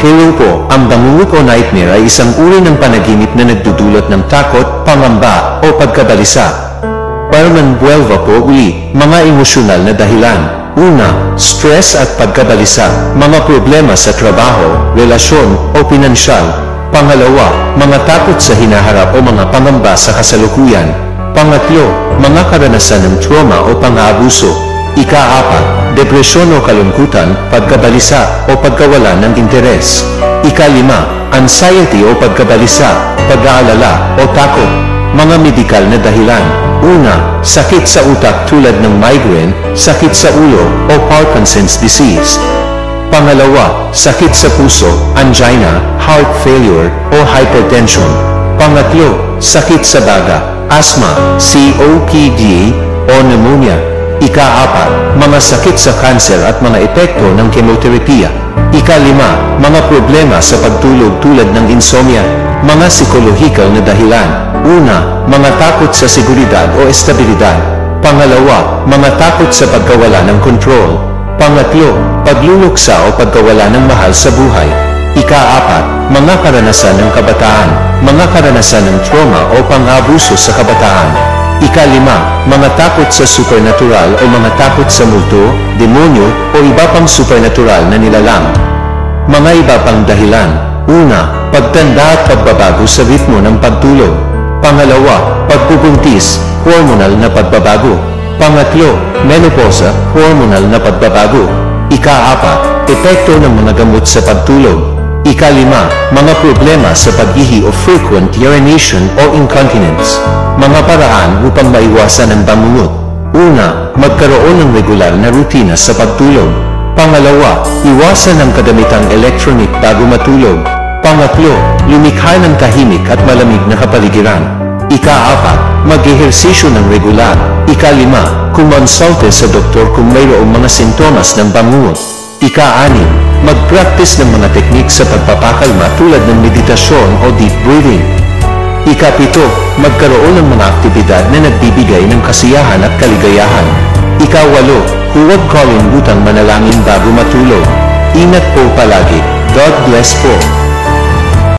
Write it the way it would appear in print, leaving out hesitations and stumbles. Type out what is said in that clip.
Hello po, ang bangungot o nightmare ay isang uri ng panaginip na nagdudulot ng takot, pangamba, o pagkabalisa. Parman buwelva po uli, mga emosyonal na dahilan. Una, stress at pagkabalisa, mga problema sa trabaho, relasyon, o pinansyal. Pangalawa, mga takot sa hinaharap o mga pangamba sa kasalukuyan. Pangatlo, mga karanasan ng trauma o pang-aabuso. Ika-apat, depresyon o kalungkutan, pagkabalisa o pagkawala ng interes. Ika-lima, anxiety o pagkabalisa, pag-aalala o takot. Mga medikal na dahilan. Una, sakit sa utak tulad ng migraine, sakit sa ulo o Parkinson's disease. Pangalawa, sakit sa puso, angina, heart failure o hypertension. Pangatlo, sakit sa baga, asthma, COPD o pneumonia. Ika-apat, mga sakit sa kanser at mga epekto ng chemoterapiya. Ika-lima, mga problema sa pagtulog tulad ng insomnia. Mga psikolohikal na dahilan. Una, mga takot sa seguridad o estabilidad. Pangalawa, mga takot sa pagkawala ng kontrol. Pangatlo, pagluluksa o pagkawala ng mahal sa buhay. Ika-apat, mga karanasan ng kabataan. Mga karanasan ng trauma o pang-abuso sa kabataan. Ika-lima, mga takot sa supernatural o mga takot sa multo, demonyo o iba pang supernatural na nilalang. Mga iba pang dahilan. Una, pagtanda at pagbabago sa ritmo ng pagtulog. Pangalawa, pagpupuntis, hormonal na pagbabago. Pangatlo, menopausa, hormonal na pagbabago. Ika-apat, epekto ng mga gamot sa pagtulog. Ika-lima, mga problema sa pag-ihi o frequent urination o incontinence. Mga paraan upang maiwasan ang bangungot. Una, magkaroon ng regular na rutina sa pagtulog. Pangalawa, iwasan ang kagamitang electronic bago matulog. Pangatlo, lumikha ng tahimik at malamig na kapaligiran. Ika-apat, mag-ehersisyo ng regular. Ika-lima, kumonsulte sa doktor kung mayroong mga sintomas ng bangungot. Ika-anim, mag-practice ng mga teknik sa pagpapakalma tulad ng meditasyon o deep breathing. Ika-pito, magkaroon ng mga aktibidad na nagbibigay ng kasiyahan at kaligayahan. Ika-walo, huwag kalimutang manalangin bago matulog. Ingat po palagi. God bless po.